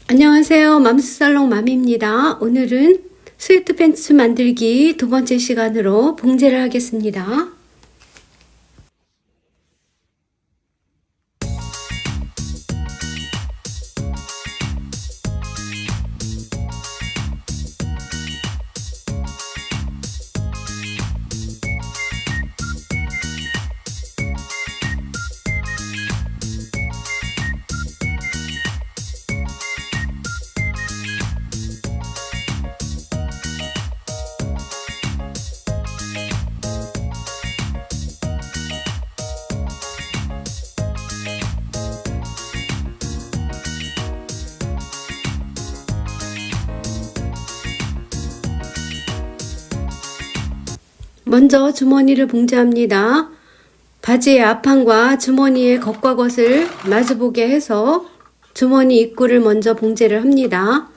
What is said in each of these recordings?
안녕하세요. 맘스살롱 맘입니다. 오늘은 스웨트 팬츠 만들기 두 번째 시간으로 봉제를 하겠습니다. 먼저 주머니를 봉제합니다. 바지의 앞판과 주머니의 겉과 겉을 마주보게 해서 주머니 입구를 먼저 봉제를 합니다.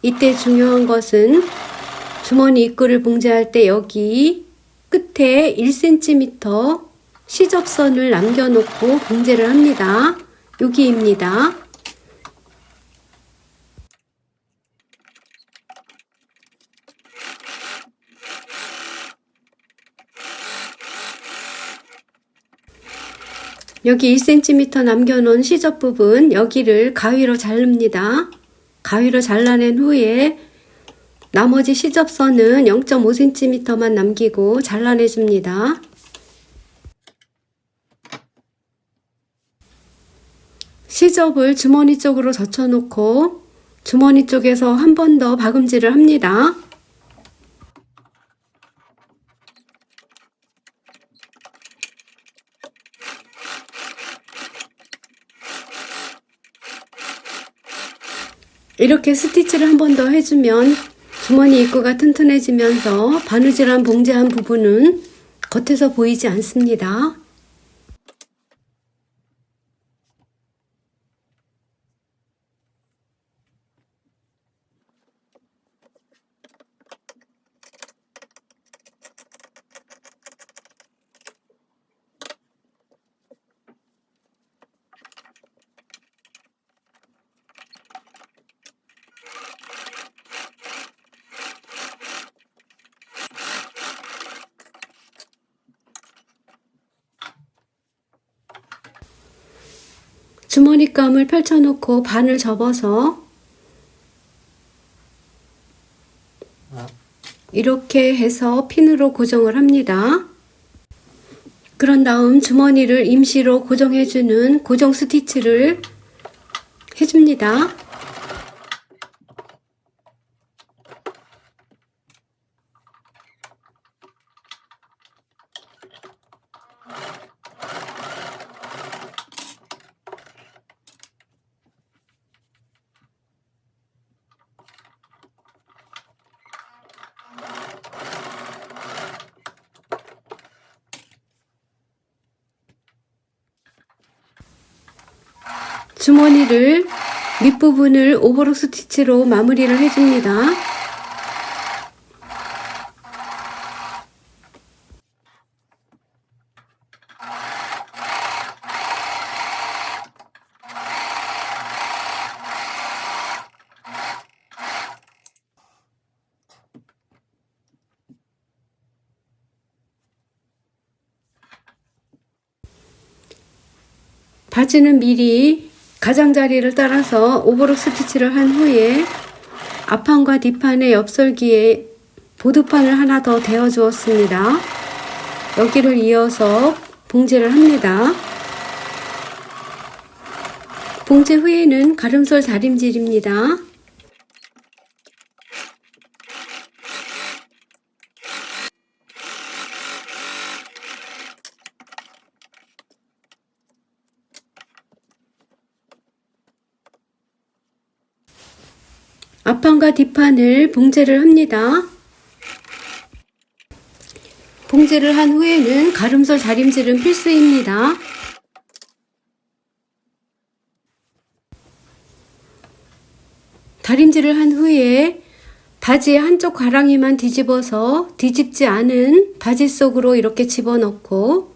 이때 중요한 것은 주머니 입구를 봉제할 때 여기 끝에 1cm 시접선을 남겨놓고 봉제를 합니다. 여기입니다. 여기 1cm 남겨놓은 시접 부분 여기를 가위로 자릅니다. 가위로 잘라낸 후에 나머지 시접선은 0.5cm만 남기고 잘라내줍니다. 시접을 주머니 쪽으로 젖혀놓고 주머니 쪽에서 한 번 더 박음질을 합니다. 이렇게 스티치를 한 번 더 해주면 주머니 입구가 튼튼해지면서 바느질한 봉제한 부분은 겉에서 보이지 않습니다. 주머니감을 펼쳐놓고 반을 접어서 이렇게 해서 핀으로 고정을 합니다. 그런 다음 주머니를 임시로 고정해주는 고정 스티치를 해줍니다. 주머니를 밑부분을 오버록 스티치로 마무리를 해줍니다. 바지는 미리 가장자리를 따라서 오버록 스티치를 한 후에 앞판과 뒷판의 옆설기에 보드판을 하나 더 대어 주었습니다. 여기를 이어서 봉제를 합니다. 봉제 후에는 가름솔 다림질입니다. 앞판과 뒷판을 봉제를 합니다. 봉제를 한 후에는 가름솔 다림질은 필수입니다. 다림질을 한 후에 바지의 한쪽 가랑이만 뒤집어서 뒤집지 않은 바지 속으로 이렇게 집어넣고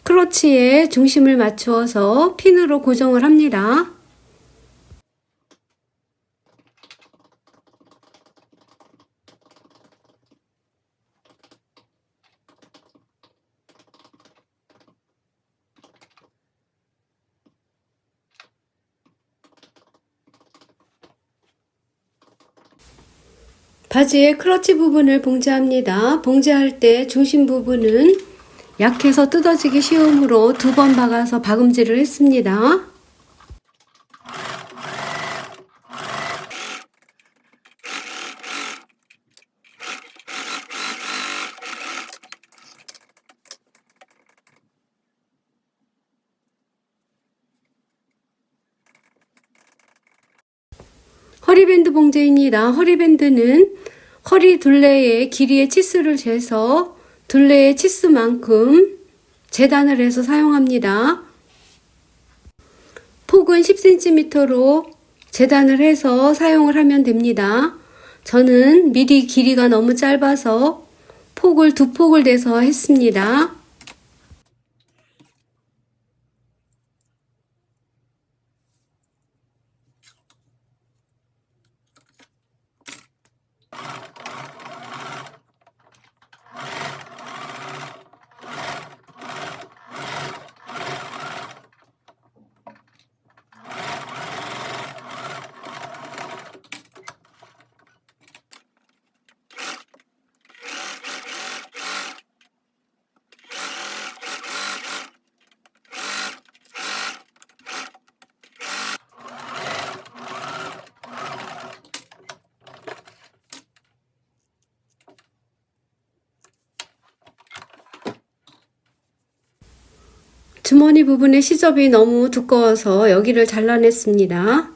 크로치에 중심을 맞추어서 핀으로 고정을 합니다. 바지의 크러치 부분을 봉제합니다. 봉제할 때 중심 부분은 약해서 뜯어지기 쉬우므로 2번 박아서 박음질을 했습니다. 허리밴드 봉제입니다. 허리밴드는 허리 둘레의 길이의 치수를 재서 둘레의 치수만큼 재단을 해서 사용합니다. 폭은 10cm로 재단을 해서 사용을 하면 됩니다. 저는 미리 길이가 너무 짧아서 폭을 2폭을 내서 했습니다. 주머니 부분의 시접이 너무 두꺼워서 여기를 잘라냈습니다.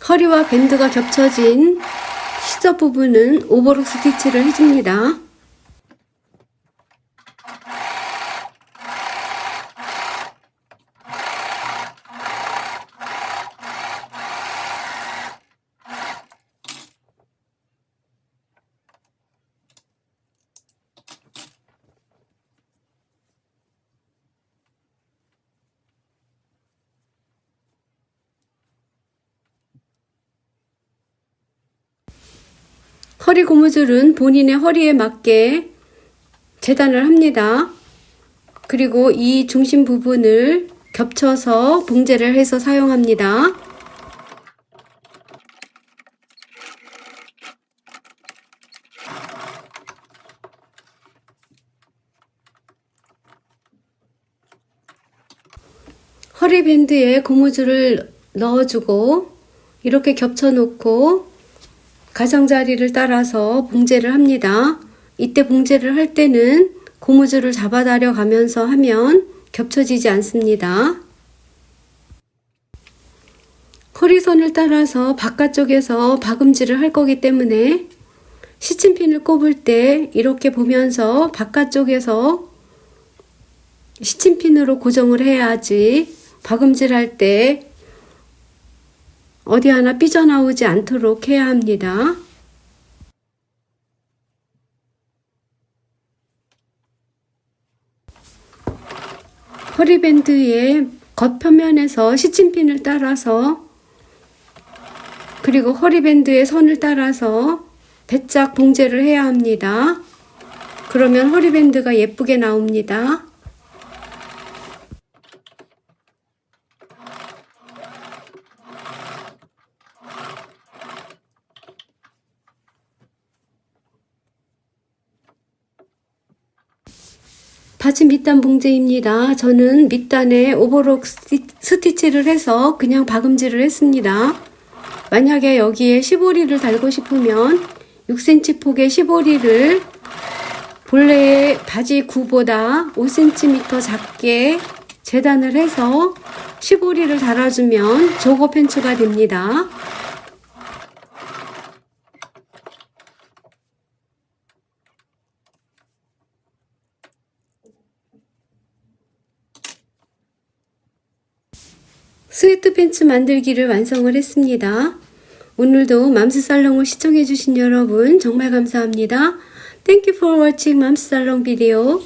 허리와 밴드가 겹쳐진 시접 부분은 오버록 스티치를 해줍니다. 허리 고무줄은 본인의 허리에 맞게 재단을 합니다. 그리고 이 중심 부분을 겹쳐서 봉제를 해서 사용합니다. 허리밴드에 고무줄을 넣어주고 이렇게 겹쳐 놓고 가장자리를 따라서 봉제를 합니다. 이때 봉제를 할 때는 고무줄을 잡아다려 가면서 하면 겹쳐지지 않습니다. 허리선을 따라서 바깥쪽에서 박음질을 할 거기 때문에 시침핀을 꼽을 때 이렇게 보면서 바깥쪽에서 시침핀으로 고정을 해야지 박음질 할 때 어디 하나 삐져나오지 않도록 해야 합니다. 허리밴드의 겉표면에서 시침핀을 따라서 그리고 허리밴드의 선을 따라서 배짝 봉제를 해야 합니다. 그러면 허리밴드가 예쁘게 나옵니다. 바지 밑단 봉제입니다. 저는 밑단에 오버록 스티치를 해서 그냥 박음질을 했습니다. 만약에 여기에 시보리를 달고 싶으면 6cm 폭의 시보리를 본래의 바지 구보다 5cm 작게 재단을 해서 시보리를 달아주면 조거 팬츠가 됩니다. 스웨트 팬츠 만들기를 완성을 했습니다. 오늘도 맘스살롱을 시청해주신 여러분 정말 감사합니다. Thank you for watching 맘스살롱 video.